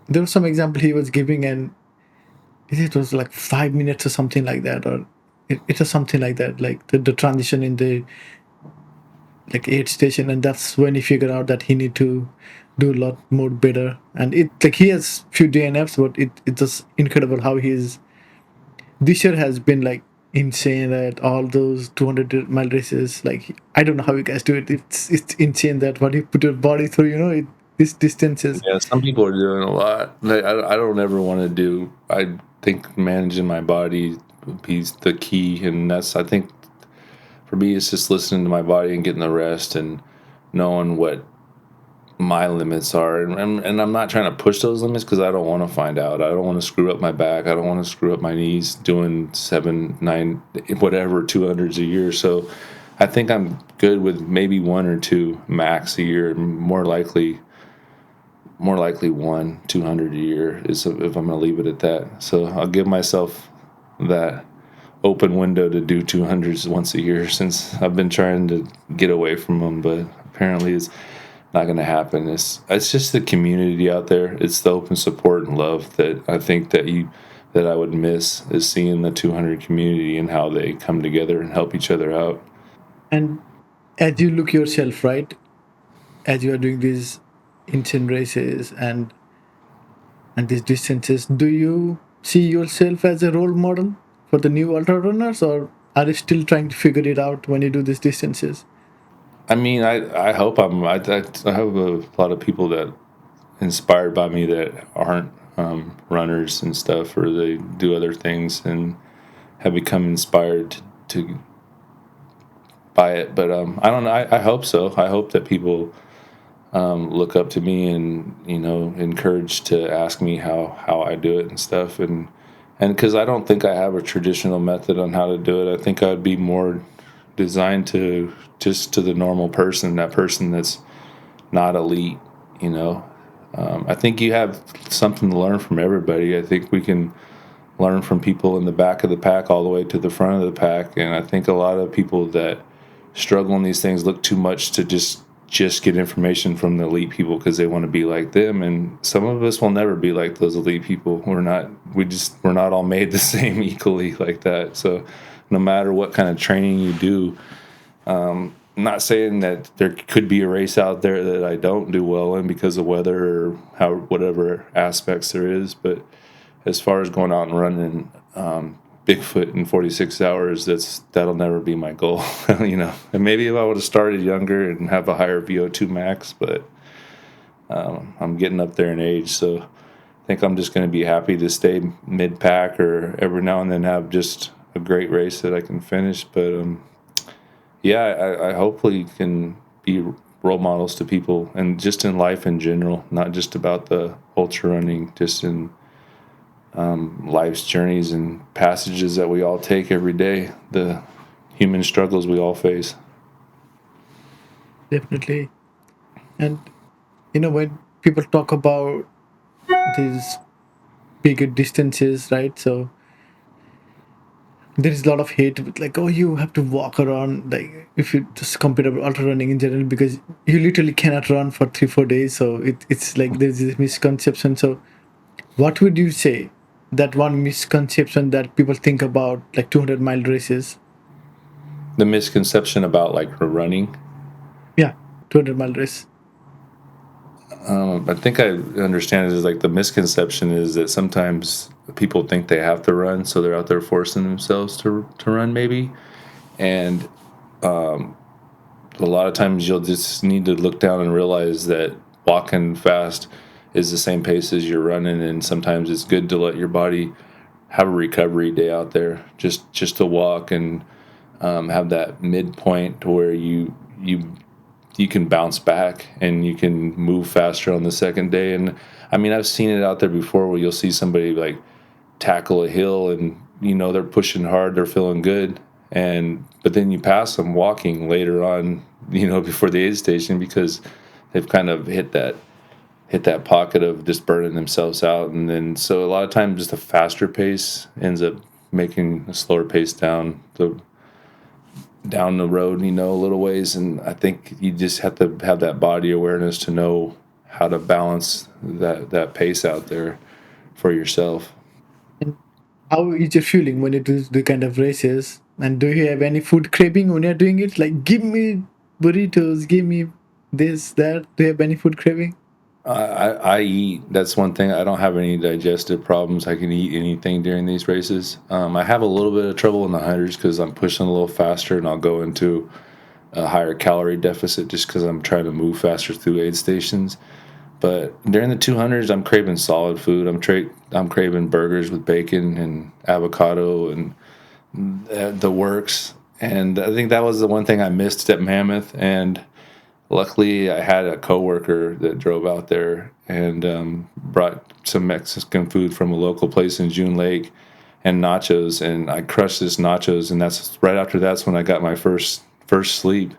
there was some example he was giving, and it was like 5 minutes or something like that, or it was something like that, like the transition in the like eighth station, and that's when he figured out that he need to do a lot more better. And it like he has few DNFs, but it's just incredible how he's this year has been like insane that all those 200-mile races. Like I don't know how you guys do it. It's insane that what you put your body through. These distances. Yeah, some people are doing a lot. I don't ever want to do. I think managing my body would be the key, and that's I think for me it's just listening to my body and getting the rest and knowing what my limits are, and I'm not trying to push those limits because I don't want to find out. I don't want to screw up my back. I don't want to screw up my knees doing 7, 9, whatever 200s a year. So I think I'm good with maybe one or two max a year. More likely 1, 200 a year is if I'm going to leave it at that. So I'll give myself that open window to do 200s once a year since I've been trying to get away from them, but apparently it's not going to happen. It's just the community out there. It's the open support and love that I think that I would miss is seeing the 200 community and how they come together and help each other out. And as you look yourself, right, as you are doing these insane races and these distances, do you see yourself as a role model for the new ultra runners, or are you still trying to figure it out when you do these distances? I mean, I hope I have a lot of people that inspired by me that aren't runners and stuff, or they do other things and have become inspired to by it. But I don't know. I hope so. I hope that people look up to me and encouraged to ask me how I do it and stuff, and because I don't think I have a traditional method on how to do it. I think I'd be more designed to just to the normal person, that person that's not elite. you know I think you have something to learn from everybody. I think we can learn from people in the back of the pack all the way to the front of the pack, and I think a lot of people that struggle in these things look too much to just get information from the elite people because they want to be like them. And some of us will never be like those elite people. We're not all made the same equally like that. So no matter what kind of training you do, I'm not saying that there could be a race out there that I don't do well in because of weather or how whatever aspects there is, but as far as going out and running Bigfoot in 46 hours, that'll never be my goal. And maybe if I would have started younger and have a higher VO2 max, but I'm getting up there in age, so I think I'm just going to be happy to stay mid pack or every now and then have just a great race that I can finish. But yeah, I hopefully can be role models to people and just in life in general, not just about the ultra running, just in life's journeys and passages that we all take every day, the human struggles we all face. Definitely. And when people talk about these bigger distances, right? So there is a lot of hate with like, oh, you have to walk around, like if you just compare about ultra running in general, because you literally cannot run for 3 4 days. So it's like there's this misconception. So what would you say that one misconception that people think about like 200-mile races? The misconception about like running, Yeah, 200-mile race. I think I understand it is like the misconception is that sometimes people think they have to run, so they're out there forcing themselves to run, maybe. And a lot of times you'll just need to look down and realize that walking fast is the same pace as you're running, and sometimes it's good to let your body have a recovery day out there, just to walk and have that midpoint to where you can bounce back and you can move faster on the second day. And I mean, I've seen it out there before where you'll see somebody like tackle a hill and they're pushing hard, they're feeling good, and but then you pass them walking later on, before the aid station, because they've kind of hit that pocket of just burning themselves out. And then so a lot of times just a faster pace ends up making a slower pace down the road, a little ways. And I think you just have to have that body awareness to know how to balance that pace out there for yourself. And how is your feeling when you do the kind of races? And do you have any food craving when you're doing it? Like, give me burritos, give me this, that. Do you have any food craving? I eat. That's one thing. I don't have any digestive problems. I can eat anything during these races. I have a little bit of trouble in the hundreds because I'm pushing a little faster, and I'll go into a higher calorie deficit just because I'm trying to move faster through aid stations. But during the 200s, I'm craving solid food. I'm craving burgers with bacon and avocado and the works. And I think that was the one thing I missed at Mammoth. And luckily, I had a coworker that drove out there and brought some Mexican food from a local place in June Lake and nachos. And I crushed this nachos. And that's right after that's when I got my first sleep,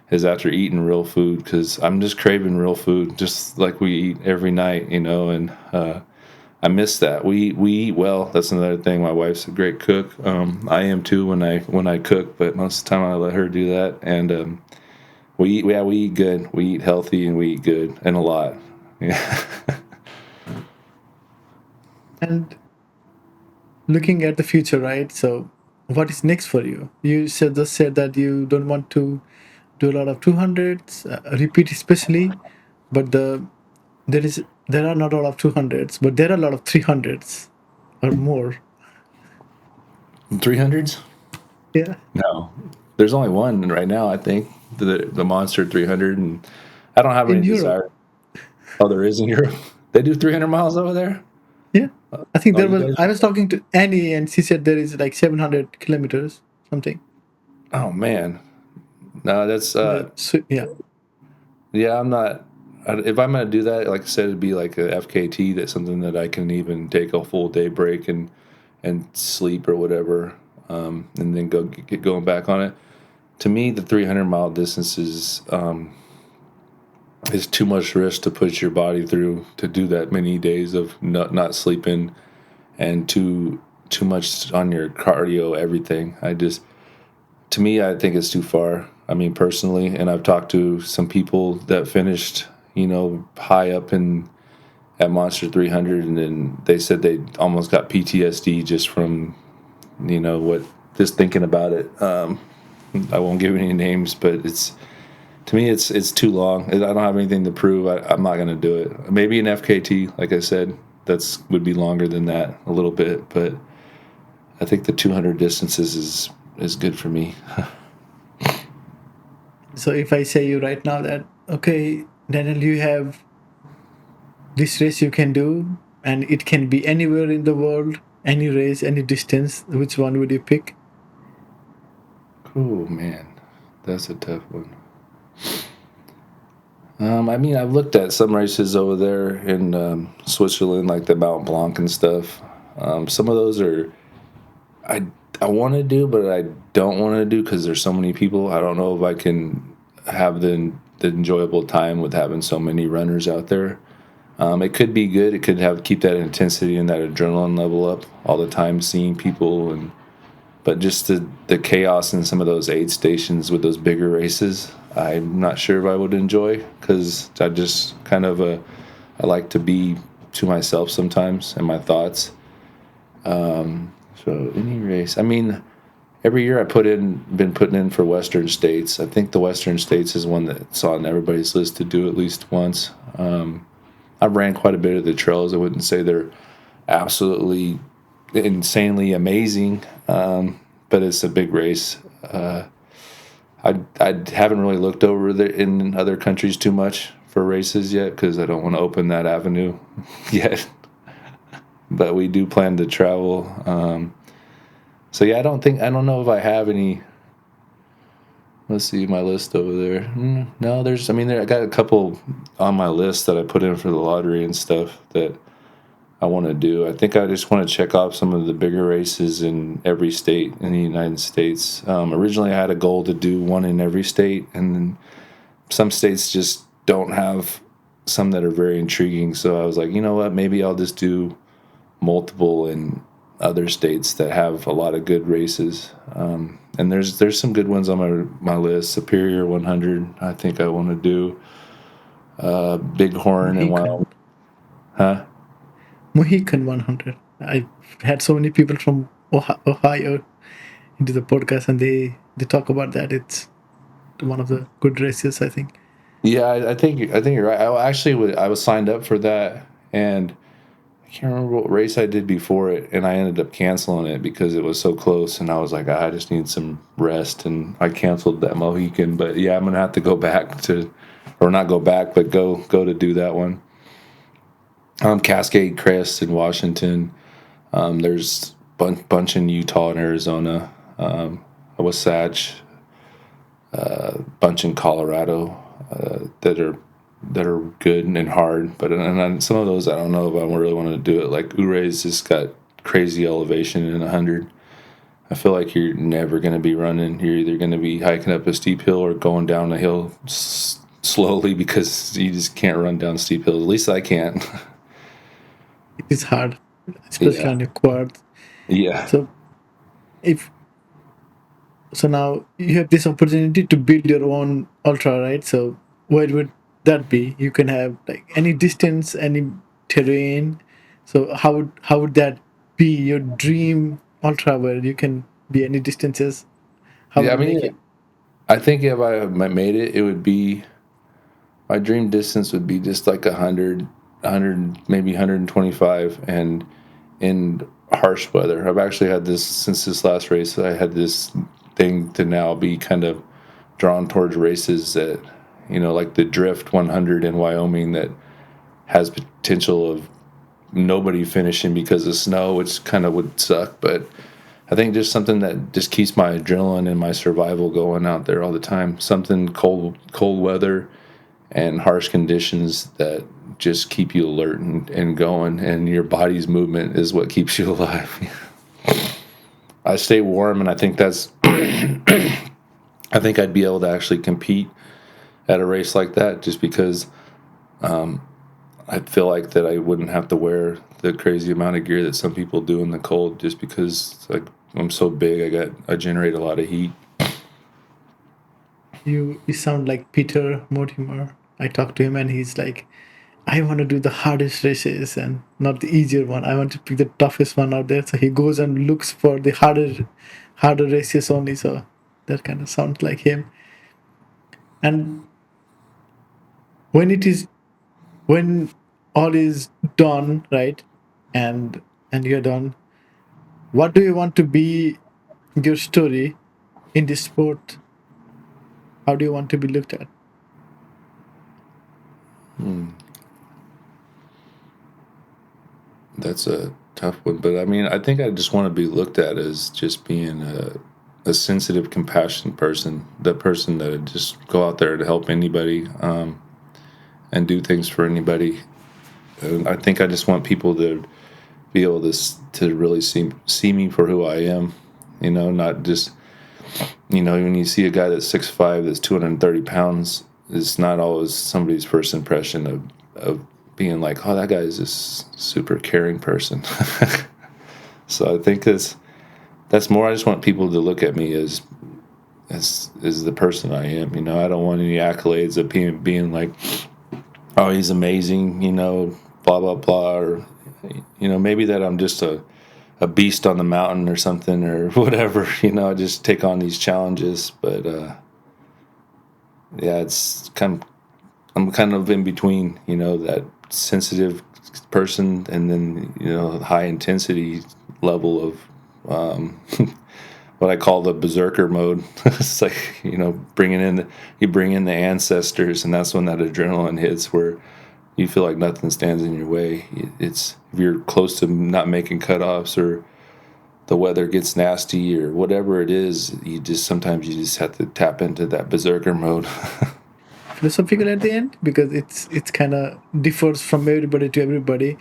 is after eating real food, because I'm just craving real food, just like we eat every night, and I miss that. We eat well. That's another thing. My wife's a great cook. I am too when I cook, but most of the time I let her do that. And we eat good. We eat healthy and we eat good and a lot. Yeah. And looking at the future, right? So, what is next for you? You just said that you don't want to do a lot of 200s, repeat especially, but there are not a lot of 200s, but there are a lot of 300s or more. 300s? Yeah, No, there's only one right now. I think the Monster 300, and I don't have in any Europe. desire. Oh, there is in Europe. They do 300 miles over there. Yeah, I think Oh, there you was. guys. I was talking to Annie, and she said there is like 700 kilometers something. Oh man, no, that's Yeah, yeah. I'm not. If I'm gonna do that, like I said, it'd be like a FKT. That's something that I can even take a full day break and sleep or whatever, and then get going back on it. To me, the 300-mile distance is too much risk to put your body through to do that many days of not sleeping and too much on your cardio, everything. To me, I think it's too far. I mean, personally, and I've talked to some people that finished, high up in at Monster 300, and then they said they almost got PTSD just from, what just thinking about it. I won't give any names, but to me, it's too long. I don't have anything to prove. I'm not going to do it. Maybe an FKT, like I said, would be longer than that a little bit, but I think the 200 distances is good for me. so if I say you right now that, okay, Daniel, you have this race you can do, and it can be anywhere in the world, any race, any distance, which one would you pick? Oh man, that's a tough one. I mean, I've looked at some races over there in Switzerland, like the Mount Blanc and stuff. Some of those I I want to do, but I don't want to do because there's so many people. I don't know if I can have the enjoyable time with having so many runners out there. It could be good. It could keep that intensity and that adrenaline level up all the time, seeing people. And but just the chaos in some of those aid stations with those bigger races, I'm not sure if I would enjoy, because I just kind of I like to be to myself sometimes and my thoughts. So any race, I mean, every year been putting in for Western States. I think the Western States is one that's on everybody's list to do at least once. I've ran quite a bit of the trails. I wouldn't say they're absolutely insanely amazing, but it's a big race. I haven't really looked over there in other countries too much for races yet because I don't want to open that avenue yet. But we do plan to travel. So yeah, I don't know if I have any. Let's see my list over there. No, I got a couple on my list that I put in for the lottery and stuff that I want to do. I think I just want to check off some of the bigger races in every state in the United States. Originally, I had a goal to do one in every state, and then some states just don't have some that are very intriguing. So I was like, you know what? Maybe I'll just do multiple in other states that have a lot of good races. And there's some good ones on my list. Superior 100, I think I want to do. Bighorn and Mohican. Wyoming. Huh? Mohican 100. I've had so many people from Ohio into the podcast, and they talk about that. It's one of the good races, I think. Yeah, I think you're right. I was signed up for that, and I can't remember what race I did before it, and I ended up canceling it because it was so close, and I was like, I just need some rest, and I canceled that Mohican. But yeah, I'm gonna have to go back to, or not go back, but go to do that one. Cascade Crest in Washington. There's bunch in Utah and Arizona. Wasatch, bunch in Colorado that are good and hard. But some of those I don't know if I really want to do it. Like Uray's just got crazy elevation in 100. I feel like you're never going to be running. You're either going to be hiking up a steep hill or going down a hill slowly because you just can't run down steep hills. At least I can't. It is hard, especially Yeah. on your quads. Yeah. So if so now you have this opportunity to build your own ultra, right? So where would that be? You can have like any distance, any terrain. So how would that be your dream ultra where you can be any distances? How would Yeah. I you make mean, it? I think if I made it, it would be my dream distance would be just like 100, maybe 125, and in harsh weather. I've actually had this since this last race. I had this thing to now be kind of drawn towards races that, like the Drift 100 in Wyoming that has potential of nobody finishing because of snow, which kind of would suck. But I think just something that just keeps my adrenaline and my survival going out there all the time. Something cold weather and harsh conditions that just keep you alert and going, and your body's movement is what keeps you alive. I stay warm, and I think that's I think I'd be able to actually compete at a race like that just because I feel like that I wouldn't have to wear the crazy amount of gear that some people do in the cold just because like I'm so big. I generate a lot of heat. You sound like Peter Mortimer. I talked to him and he's like, I want to do the hardest races and not the easier one. I want to pick the toughest one out there. So he goes and looks for the harder races only. So that kind of sounds like him. And when it is when all is done, right? And you're done, what do you want to be your story in this sport? How do you want to be looked at? That's a tough one, but I mean, I think I just want to be looked at as just being a sensitive, compassionate person. That person that would just go out there to help anybody and do things for anybody. And I think I just want people to be able to really see me for who I am. Not just when you see a guy that's 6'5", that's 230 pounds, it's not always somebody's first impression of being like, oh, that guy is this super caring person. So I think that's more. I just want people to look at me as the person I am. I don't want any accolades of being like, oh, he's amazing. Blah blah blah, or maybe that I'm just a a beast on the mountain or something or whatever. I just take on these challenges. But yeah, I'm kind of in between. That sensitive person, and then high intensity level of what I call the berserker mode. It's like you bring in the ancestors, and that's when that adrenaline hits, where you feel like nothing stands in your way. It's if you're close to not making cutoffs, or the weather gets nasty, or whatever it is, sometimes you just have to tap into that berserker mode. Philosophical at the end, because it's kind of differs from everybody to everybody.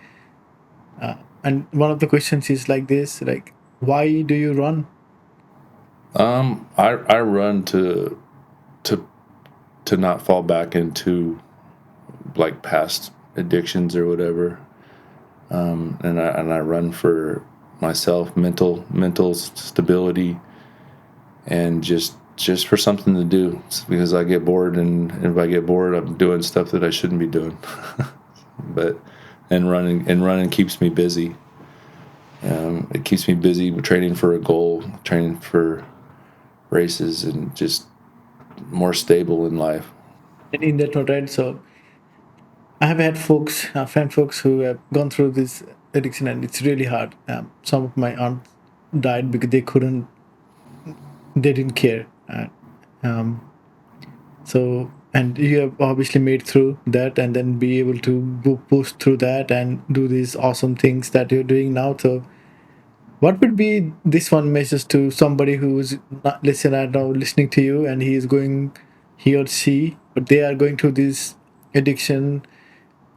And one of the questions is like this, like, why do you run? I run to to not fall back into like past addictions or whatever. And I run for myself, mental stability, and just for something to do. It's because I get bored, and if I get bored, I'm doing stuff that I shouldn't be doing. but and running keeps me busy. It keeps me busy training for a goal, training for races, and just more stable in life. And in that note, right? So I have had friend folks who have gone through this addiction, and it's really hard. Some of my aunts died because they didn't care. Um, so, and you have obviously made through that, and then be able to push through that and do these awesome things that you're doing now. So, what would be this one message to somebody who's not right now listening to you, and he or she, but they are going through this addiction,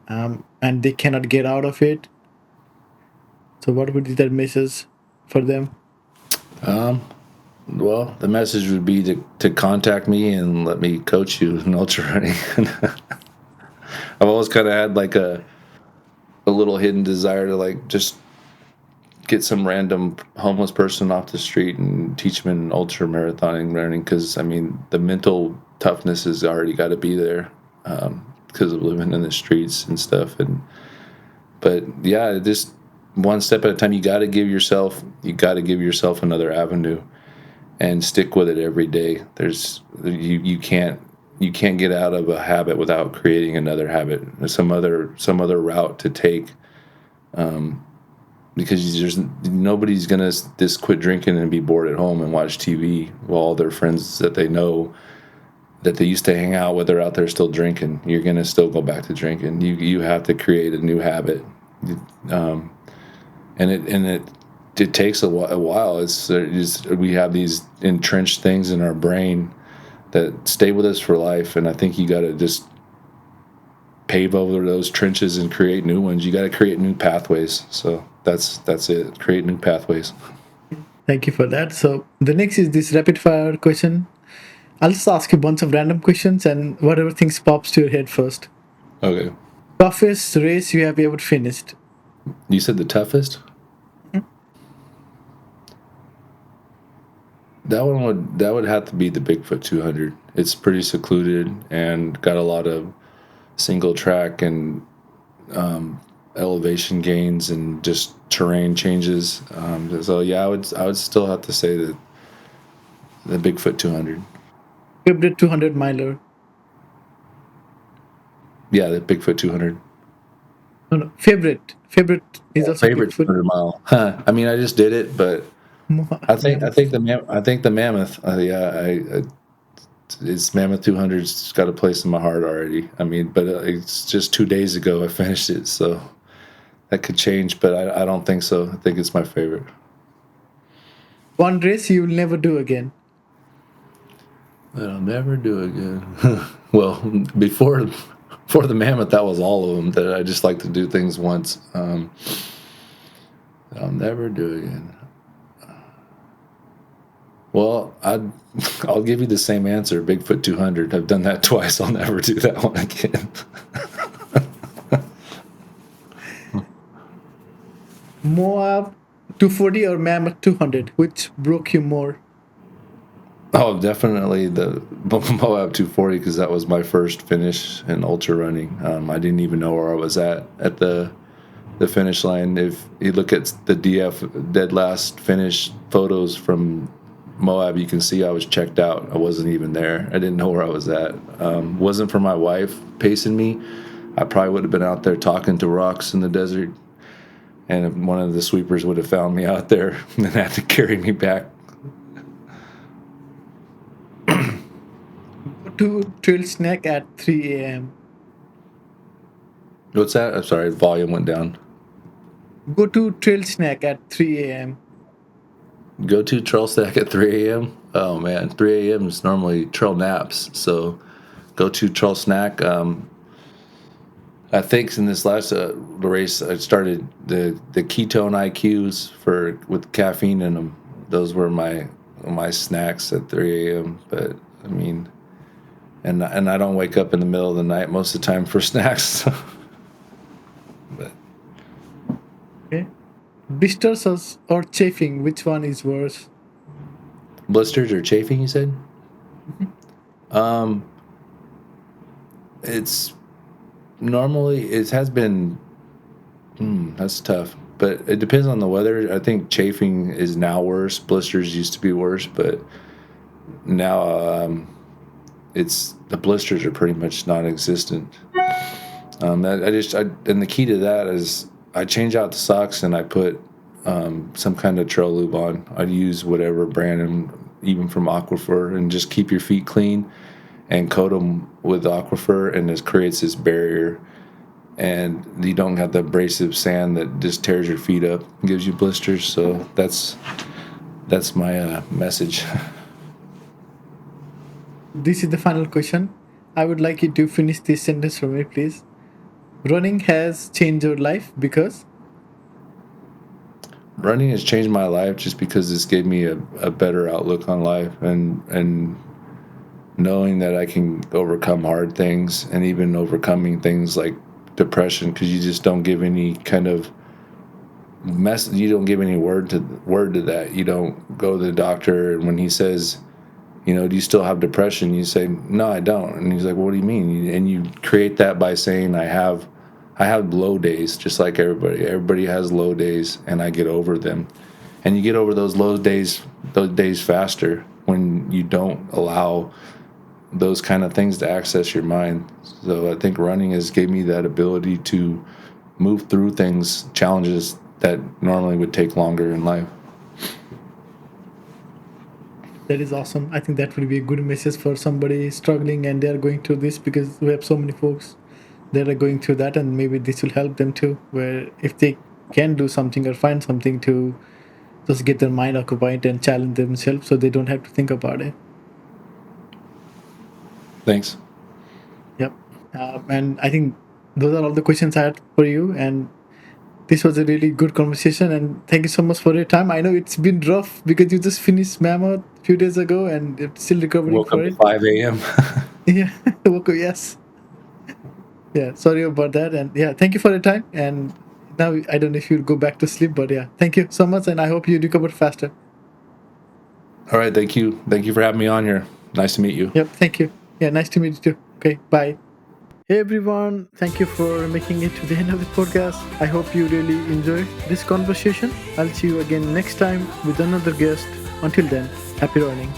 and they cannot get out of it? So, what would be that message for them? Well, the message would be to contact me and let me coach you in ultra running. I've always kind of had like a little hidden desire to like just get some random homeless person off the street and teach them in ultra marathoning running, because I mean the mental toughness has already got to be there, because of living in the streets and stuff. But yeah, just one step at a time. You got to give yourself another avenue and stick with it every day. You can't get out of a habit without creating another habit, or some other route to take, because nobody's gonna just quit drinking and be bored at home and watch TV while all their friends that they know that they used to hang out with are out there still drinking. You're gonna still go back to drinking. You have to create a new habit, um, and it takes a while. We have these entrenched things in our brain that stay with us for life, and I think you got to just pave over those trenches and create new ones. You got to create new pathways. So that's it. Create new pathways. Thank you for that. So, the next is this rapid fire question. I'll just ask you a bunch of random questions, and whatever things pops to your head first. Okay. Toughest race you have ever finished? You said the toughest? That would have to be the Bigfoot 200. It's pretty secluded and got a lot of single track and elevation gains and just terrain changes. So yeah, I would still have to say that the Bigfoot 200. Favorite 200 miler? Yeah, the Bigfoot 200. No, no. Favorite is also Favorite Bigfoot. 200 mile. I mean, I just did it, but I think I Mammoth. think the mammoth. Yeah, it's Mammoth 200's got a place in my heart already. I mean, but it's just 2 days ago I finished it, so that could change. But I don't think so. I think it's my favorite. One race you will never do again. That I'll never do again. Well, before the mammoth, that was all of them. That I just like to do things once. That I'll never do again. Well, I'll give you the same answer. Bigfoot 200. I've done that twice. I'll never do that one again. Moab 240 or Mammoth 200? Which broke you more? Oh, definitely the Moab 240, because that was my first finish in ultra running. I didn't even know where I was at the finish line. If you look at the DF dead last finish photos from Moab, you can see I was checked out. I wasn't even there. I didn't know where I was at. Wasn't for my wife pacing me, I probably would have been out there talking to rocks in the desert, and one of the sweepers would have found me out there and had to carry me back. Go to trail snack at 3 a.m. What's that? I'm sorry, volume went down. Go to trail snack at 3 a.m. Go to trail stack at 3 a.m. Oh man, 3 a.m. is normally trail naps. So go to trail snack. I think in this last race, I started the ketone IQs with caffeine in them. Those were my snacks at 3 a.m. But I mean, and I don't wake up in the middle of the night most of the time for snacks. But Okay. Blisters or chafing, which one is worse? blisters or chafing, you said? Um, it's normally it has been. That's tough, but it depends on the weather. I think chafing is now worse. Blisters used to be worse, but now it's the blisters are pretty much non-existent. And the key to that is I change out the socks and I put some kind of trail lube on. I use whatever brand, and even from Aquifer, and just keep your feet clean and coat them with Aquifer, and it creates this barrier. And you don't have the abrasive sand that just tears your feet up and gives you blisters. So that's my message. This is the final question. I would like you to finish this sentence for me, please. Running has changed your life because. Running has changed my life just because it's gave me a better outlook on life, and knowing that I can overcome hard things, and even overcoming things like depression, because you just don't give any kind of you don't give any word to that. You don't go to the doctor, and when he says, do you still have depression, you say, no, I don't. And he's like, well, what do you mean? And you create that by saying, I have low days, just like everybody has low days, and I get over them. And you get over those days faster when you don't allow those kind of things to access your mind. So I think running has gave me that ability to move through challenges that normally would take longer in life. That is awesome. I think that would be a good message for somebody struggling and they are going through this, because we have so many folks that are going through that, and maybe this will help them too, where if they can do something or find something to just get their mind occupied and challenge themselves so they don't have to think about it. Thanks. Yep. And I think those are all the questions I had for you. And this was a really good conversation. And thank you so much for your time. I know it's been rough because you just finished Mammoth a few days ago and you're still recovering Woke for up it. at 5 a.m. Yeah. Okay, yes. Yeah. Sorry about that. And yeah, thank you for your time. And now I don't know if you'll go back to sleep, but yeah, thank you so much. And I hope you recover faster. All right, thank you. Thank you for having me on here. Nice to meet you. Yep. Thank you. Yeah. Nice to meet you too. Okay. Bye. Hey everyone, thank you for making it to the end of the podcast. I hope you really enjoyed this conversation. I'll see you again next time with another guest. Until then, happy running.